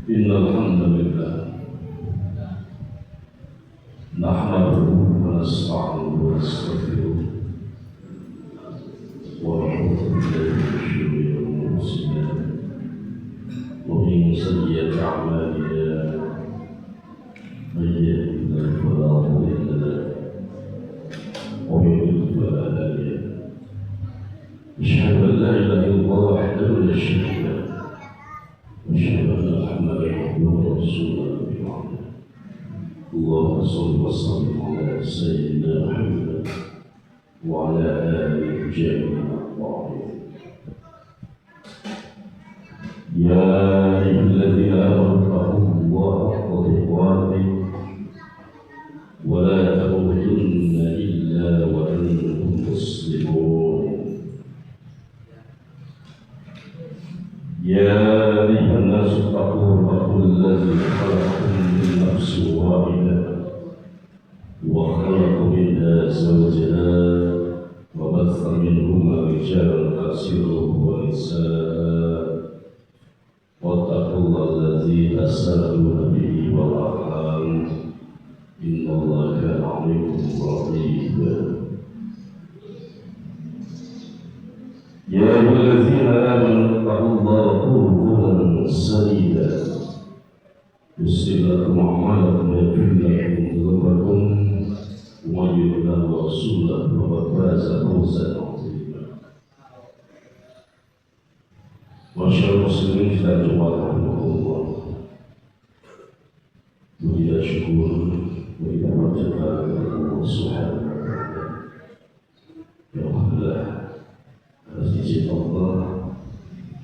إن الحمد لله نحمده ونستعينه ونستغفره ونعوذ بالله من شرور أنفسنا ومن سيئات أعمالنا من يهده الله فلا مضل له ومن يضلل فلا هادي له أشهد أن لا إله إلا الله وحده لا شريك له وأشهد أن محمدا عبده ورسوله اللهم صل وسلم على سيدنا محمد وعلى آله جميعا أجمعين. يا أيها الذين آمنوا اتقوا الله حق تقاته ولا تموتن إلا وأنتم مسلمون. يا أيها الناس اتقوا ربكم الذي خلقكم من نفس واحدة وخلق منها زوجها وبث منهما رجالا كثيرا ونساء واتقوا الله الذي تساءلون به والأرحام إن الله كان عليكم رقيبا. يا أيها الذين آمنوا اتقوا الله وقولوا قولا سديدا يصلح لكم أعمالكم ويغفر لكم ذنوبكم ومن يطع الله ورسوله فقد فاز فوزا عظيما. معاشر المسلمين kita jumpa rahimahullah. Puji syukur kita panjatkan kepada Allah Subhanahu wa taala. Ya Alhamdulillah, atas izin Allah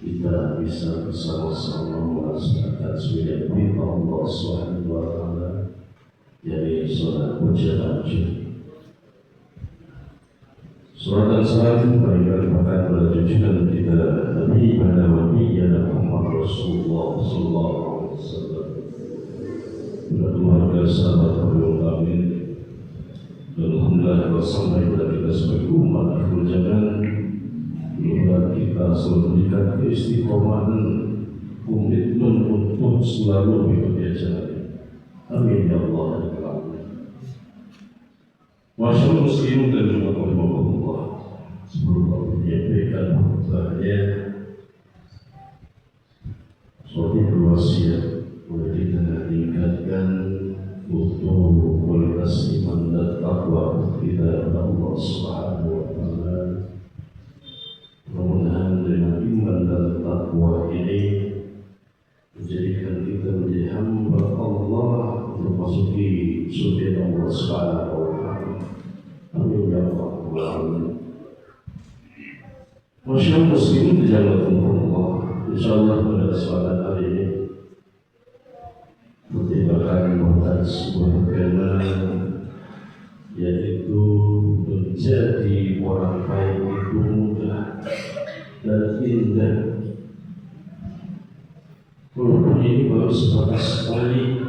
kita bisa bersama-sama melaksanakan sembilan perintah Allah Subhanahu wa taala, yaitu salat berjamaah. Salat dan salam berikan kepada junjungan kita Nabi pada Nabi Muhammad Rasulullah sallallahu alaihi wasallam, keluarga sahabat beliau amin. Alhamdulillah sampai kepada kita sebagai umat akhir zaman. Semoga kita selalu berikan keistiqomahan, komitmen untuk selalu mengikuti ajaran. Amin ya Allah ya Rabbi. Masyaallah muslimin dan jemaah Allah. Sebelum Allah menyampaikan khutbahnya, seperti berwasiat oleh kita meningkatkan untuk kualitas iman dan takwa kita kepada Allah Subhanahu wa taala. Mudah-mudahan dengan iman dan takwa ini menjadikan kita menjadi hamba Allah untuk masuki surga Allah Subhanahu wa taala. Amin ya rabbal alamin. Masyaallah muslimin dijalankan Allah. Insyaallah pada kesempatan hari ini kita akan membahas sebuah tema, yaitu menjadi orang baik itu mudah dan indah. Walaupun ini baru sebatas sekali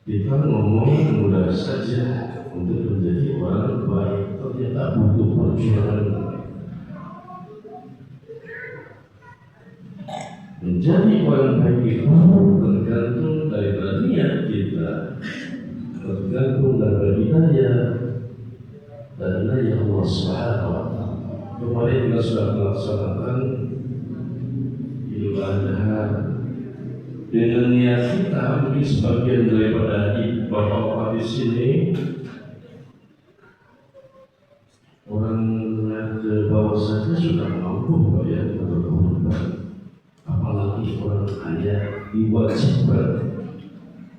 kita ngomong mudah saja untuk menjadi orang baik, ternyata butuh perjuangan. Menjadi orang baik itu tergantung dari niat kita, tergantung dari hidayah dan hidayah Allah Subhanahu wa taala. Kemarin kita sudah melaksanakan Idul Adha dengan niat kita, mungkin sebagian daripada bapak-bapak di sini orang ke bawah saja sudah mampu bayar atau korban, apalagi orang kaya diwajibkan.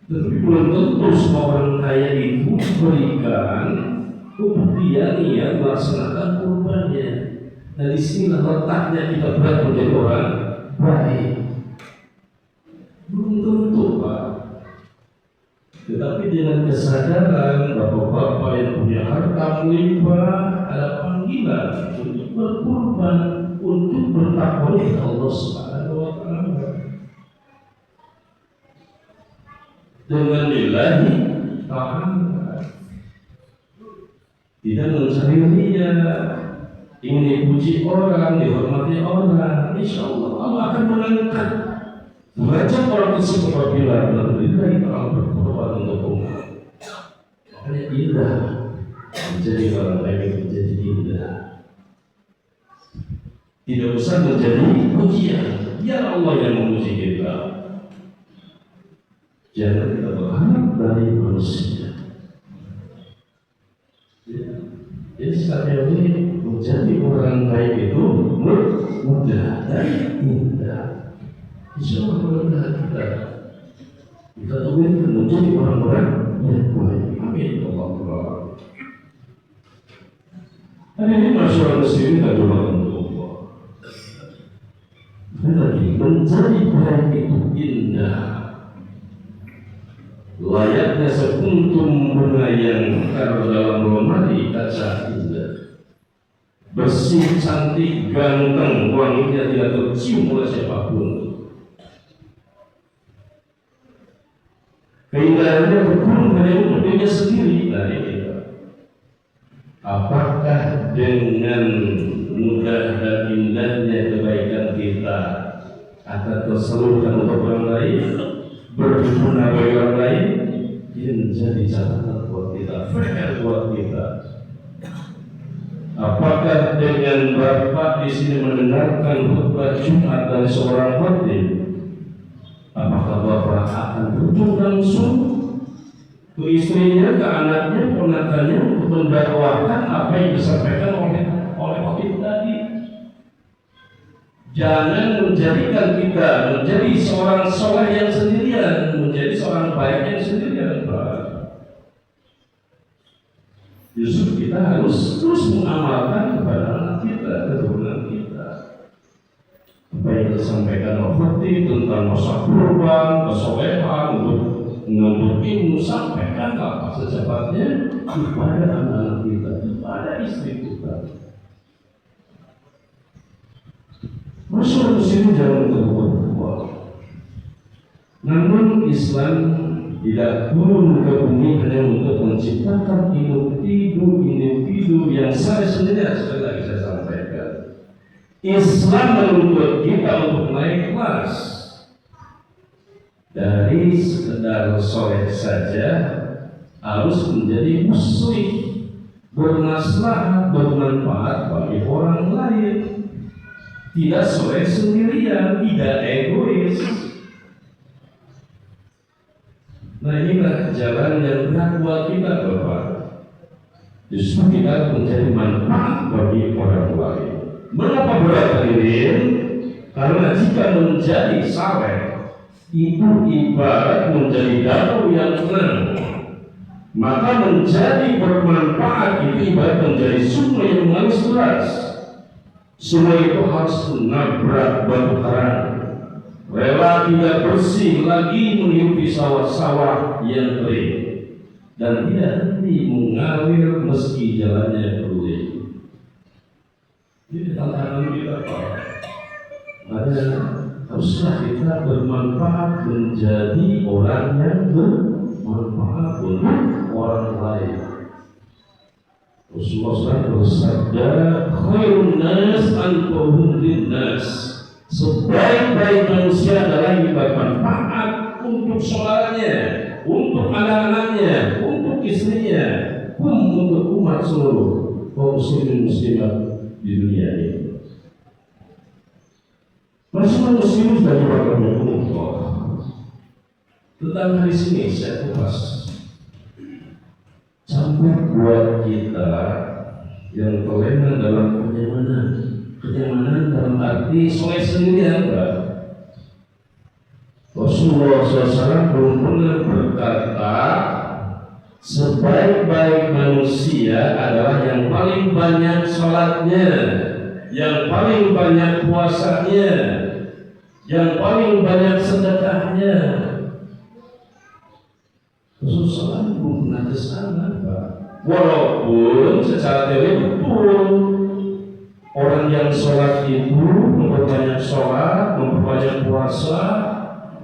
Tapi belum tentu semua orang kaya itu berikan kemudian ia melaksanakan kurbannya. Nah, di sini letaknya kita berat menjadi orang baik. Belum tentu, Pak. Tetapi dengan kesadaran bapak-bapak yang punya harta melimpah, ada panggilan untuk berkurban, untuk bertakwa kepada Allah Subhanahu wa taala. Dengan lillahi ta'ala. Tidak mencari ria, ingin dipuji orang, dihormati orang, insya Allah Allah akan mengangkat Mengajak orang tersebut apabila benar-benar kita berkorban untuk umat. Makanya indah menjadi orang lain menjadi indah. Tidak usah menjadi pujian. Biar Allah yang memuji kita. Jangan kita berharap dari manusia. Jadi sekali ini menjadi orang baik itu mudah dan indah. Insya Allah kita ingin menjadi orang-orang yang baik. Amin. Allah. Hari ini masyarakat muslim dan juga untuk Allah. Lagi menjadi baik itu indah. Layaknya sekuntum bunga yang taruh dalam lemari kaca indah. Bersih, cantik, ganteng, wanginya tidak tercium oleh siapapun. Keindahannya berkurang hanya untuk dirinya sendiri. Nah ini, apakah dengan mudah dan indahnya kebaikan kita akan tersalurkan untuk orang lain, berguna bagi orang lain? Ini menjadi catatan buat kita, PR buat kita. Apakah dengan Bapak di sini mendengarkan khutbah Jumat dari seorang khatib, apakah Bapak akan berujung langsung ke istrinya, ke anaknya, ponakannya untuk mendakwakan apa yang disampaikan oleh khatib tadi? Jangan menjadikan kita menjadi seorang soleh yang sendirian, menjadi seorang baik yang sendirian, Pak. Justru kita harus terus mengamalkan kepada anak kita, keturunan kita. Apa yang disampaikan oleh khatib tentang masa kurban, kesolehan, untuk menuntut ilmu, sampaikan apa secepatnya kepada anak-anak kita, kepada istri kita. Masyarakat muslim jangan terbuat. Namun Islam tidak turun ke bumi hanya untuk menciptakan individu yang saya sendiri, seperti tadi saya sampaikan. Islam menuntut kita untuk naik kelas dari sekedar soleh saja, harus menjadi muslim, bermaslahat, bermanfaat bagi orang lain. Tidak soleh sendirian, tidak egois. Nah inilah jalan yang berat buat kita, Bapak. Justru kita menjadi manfaat bagi orang lain. Mengapa berat ini? Karena jika menjadi saleh itu ibarat menjadi danau yang tenang, maka menjadi bermanfaat itu ibarat menjadi sungai yang mengalir deras. Sungai itu harus menabrak batu karang, rela tidak bersih lagi menghidupi sawah-sawah yang kering, dan tidak henti mengalir meski jalannya berulang. Ini tantangan kita, Pak. Makanya haruslah kita bermanfaat, menjadi orang yang bermanfaat untuk orang lain. Rasulullah bersabda, khairun nas anfa'uhum linnas. Sebaik-baik manusia adalah yang bermanfaat untuk saudaranya, untuk anak-anaknya, untuk istrinya, untuk umat seluruh kaum muslimin muslimat di dunia ini. Masyarakat muslim sudah dilakukan Allah. Tentang hadis ini saya kupas. Campur buat kita yang kelena dalam kenyamanan dalam arti soleh sendirian, Pak. Rasulullah SAW belum pernah berkata sebaik-baik manusia adalah yang paling banyak sholatnya, yang paling banyak puasanya, yang paling banyak sedekahnya. Rasulullah belum pernah ke sana, Pak. Walaupun secara teori betul orang yang sholat itu memperbanyak sholat, memperbanyak puasa,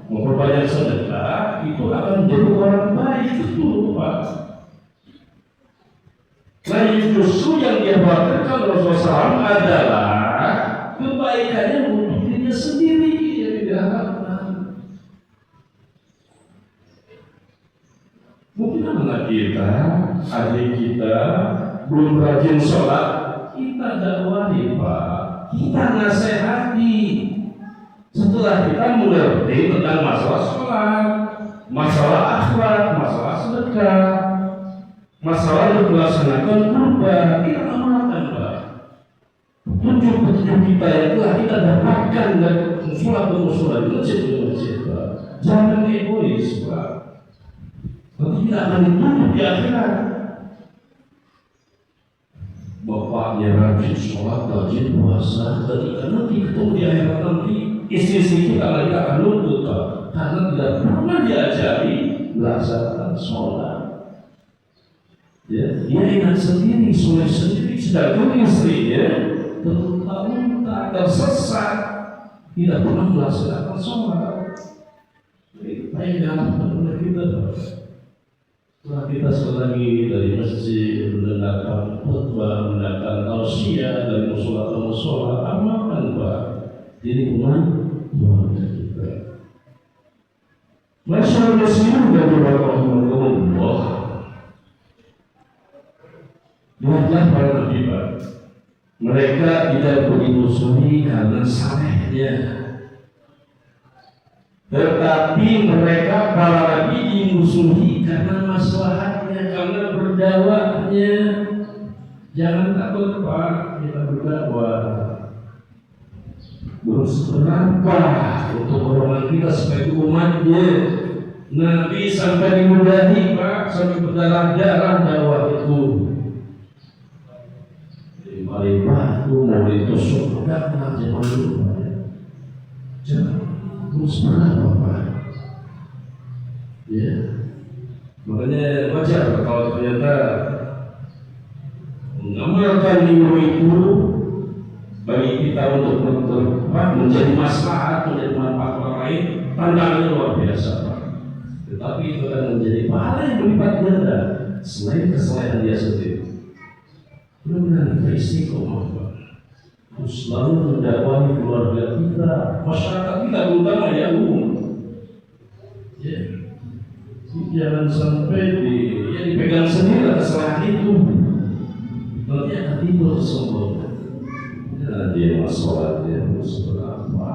memperbanyak sedekah, itu akan menjadi orang baik, itu, Pak. Nah, justru yang dikhawatirkan Rasulullah SAW adalah kebaikannya untuk dirinya sendiri yang diharapkan. anak kita, adik kita belum rajin sholat, kita dakwahi Pak, kita nasihati. Setelah kita mengerti tentang masalah sholat, masalah akhlak, masalah sedekah, masalah untuk melaksanakan kurban, kita amalkan Pak. Petunjuk-petunjuk kita yang telah kita dapatkan dari sholat ke sholat, masjid Pak. Jangan egois Pak. Nanti kita akan dituntut di akhirat. Bapaknya rajin sholat, rajin puasa, ketika nanti ketemu di akhirat nanti istri-istri kita lagi akan nuntut Pak, karena tidak pernah diajari melaksanakan sholat. Ya, dia ingat sendiri, soleh sendiri, sedangkan istrinya terluka, tersesat, tidak pernah melaksanakan sholat. Baik dalam oleh kita. Setelah kita selagi dari masjid mendengarkan khutbah, mendengarkan tausiah dari musola, amalkan Pak. Jadi umat keluarga kita. Masyaallah muslimin dari rahmatullah. Lihatlah para nabi Pak. Mereka tidak dimusuhi karena salehnya, tetapi mereka para nabi dimusuhi karena maslahatnya, karena berdakwahnya. Jangan takut Pak, kita berdakwah. Berapa untuk golongan kita sebagai umatnya. Nabi sampai dimudahi Pak, sampai berdarah-darah dakwah itu. Paling batu mau ditusuk enggak zaman dulu. Jangan terus berapa Pak. Ya, makanya wajar kalau ternyata mengamalkan ilmu itu bagi kita untuk menjadi maslahat, menjadi manfaat orang lain, tantangannya luar biasa Pak. Tetapi itu akan menjadi pahala yang berlipat ganda selain kesalahan dia sendiri. Benar-benar kita istiqomah Pak. Terus selalu mendakwahi keluarga kita, masyarakat kita terutama yang umum. Ya, jangan sampai dipegang sendiri kesalahan itu. Nanti akan timbul kesombongan. Dia sholatnya harus berapa?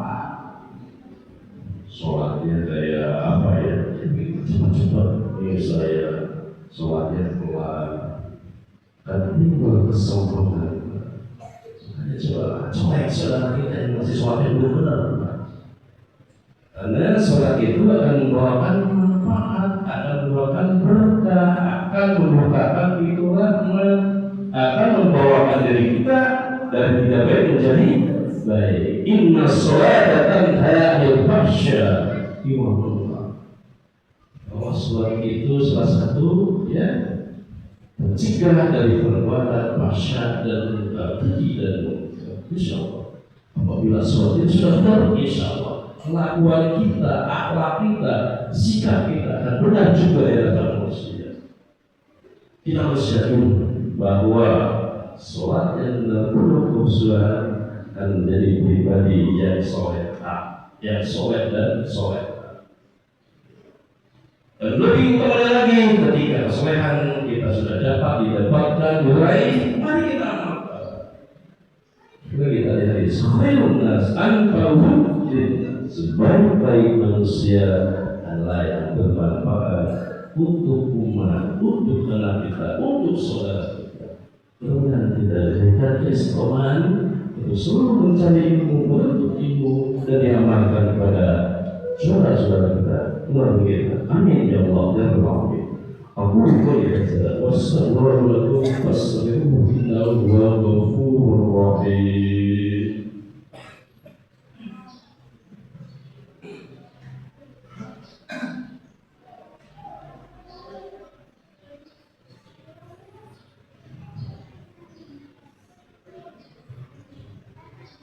Sholatnya kayak apa ya? Cepat-cepat ini saya sholatnya pelan. Dan timbul kesombongan. Coba colek saudara kita yang masih sholatnya belum benar. Karena sholat itu akan membawakan manfaat, akan membawakan berkah, akan membukakan pintu rahmat, akan membawakan diri kita dari tidak baik menjadi baik. Inna sholata tanha 'anil fahsya'i wal munkar. Bahwa sholat itu salah satu ya mencegah dari perbuatan fahsya dan munkar, keji dan munkar. Insyaallah apabila sholat itu sudah benar, insyaallah kelakuan kita, akhlak kita, sikap kita akan benar juga di hadapan manusia. Kita harus yakin bahwa sholat yang benar penuh kekhusyuan akan menjadi pribadi yang soleh, yang soleh dan soleh. Dan lebih utama lagi, ketika kesolehan kita sudah dapat didapatkan, diraih, mari kita amalkan. Kita lihat khairun nas anfa'uhum lin-nas, sebaik-baik manusia adalah yang bermanfaat untuk umat, untuk anak kita, untuk saudara kita. Kemudian kita berikan keistiqomahan untuk selalu mencari ilmu, menuntut ilmu dan diamalkan kepada saudara-saudara kita, keluarga kita. Amin ya Allah ya Rabbal alamin. Aku qouli hadza wa astaghfirullaha lakum wastaghfiruhu innahu huwal ghafurur rahim.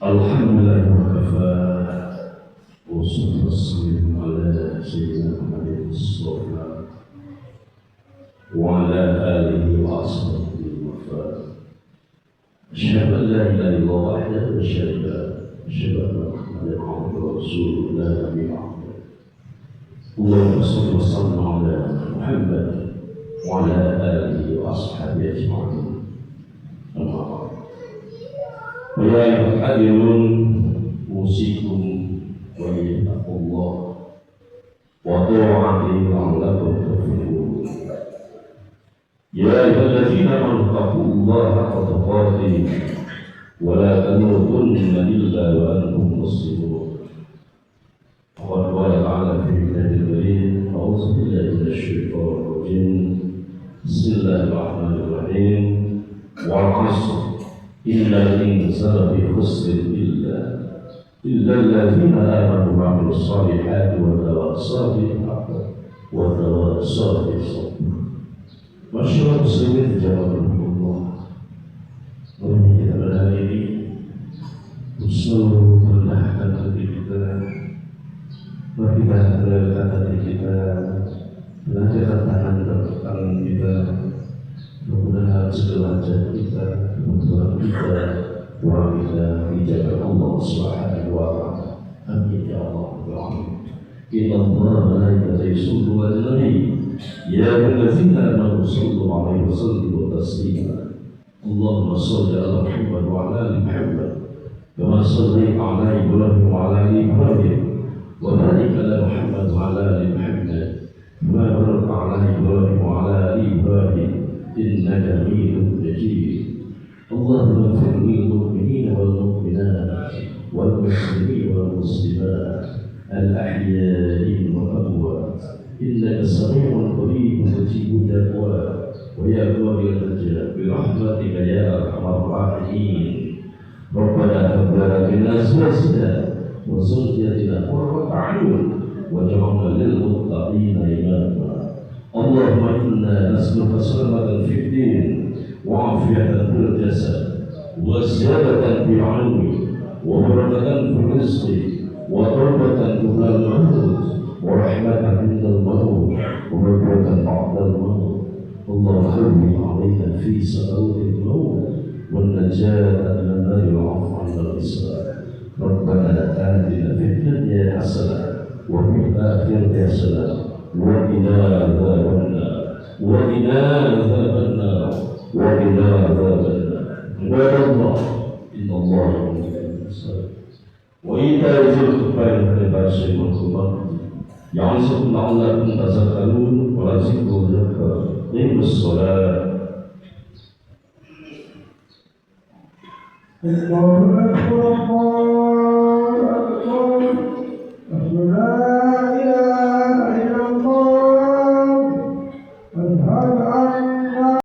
Alhamdulillah wa kafa wa sallallahu ala sayyidina Muhammadin sallallahu wa ala alihi wa ashabihi wa sallam. Asyhadu an la ilaha illallah wahdahu la syarika lahu, asyhadu anna Muhammadan abduhu wa rasuluhu la nabiyya ba'dahu. Allahumma shalli wa sallim ala Muhammad وعلى آله وأصحابه أجمعين. أما بعد، فيا أيها الحاضرون أوصيكم وإياكم الله وطاعته لعلكم تفلحون. يا أيها الذين آمنوا اتقوا الله حق تقاته ولا تموتن إلا وأنتم مسلمون. وقد قال تعالى في كتابه الكريم: أعوذ بالله من الشيطان الرجيم. بسم الله الرحمن الرحيم. والعصر إن الإنسان في خسر إلا الذين آمنوا وعملوا الصالحات وتواصوا بالحق وتواصوا بالصبر. Masyarakat muslimin jazakumullah. Mari kita berhari ini usul merendahkan hati kita, merendahkan hati kita, mengangkat tangan kita, mudah-mudahan segala hajat kita, kebutuhan kita, doa kita dijaga Allah Subhanahu wa Ta'ala. Amin ya Allah. Inna Allah malaikatahu yusalluna 'alan nabi. Ya ayyuhallazina amanu sallu 'alaihi wa sallimu taslima. Allahumma shalli 'ala Muhammad wa 'ala ali Muhammad kama shallaita 'ala Ibrahim wa 'ala ali Ibrahim wa barik 'ala Muhammad wa 'ala ali Muhammad kama barakta 'ala Ibrahim wa 'ala ali Ibrahim innaka Hamidum Majid. Allahumma ighfir lil mu'minina wal mu'minat wal muslimin wal muslimat al-ahya'i wal amwat innaka sami'un qaribun mujibud da'wat wa ya qadil hajat bi rahmatika ya arhamar rahimin. Rabbana hab lana min azwajina wa dhurriyyatina qurrata a'yun waj'alna lil muttaqina imama. Allahumma inna nas'aluka salamatan fid din wa 'afiyatan fil jasad wa ziyadatan fil 'ilmi wa barakatan fil rizqi wa tawbatan qabla al-maut wa rahmatan 'inda al-maut wa maghfiratan ba'da al-maut. Allahumma hawwin 'alaina fi sakaratil maut wan najata min an-nar wa 'afwan 'anil-hisab. Rabbana atina fid dunya hasanah wa fil akhirati hasanah wa qina adzabannar wa qina adzabannar wa qina adzabannar. Ibadallah, innallaha yuhibbul muhsinin wa ita'i dzil qurba wal yatama wal masakin ya'idhukum la'allakum tadhakkarun wa la tadhkurun qimus shalah. Allahu akbar.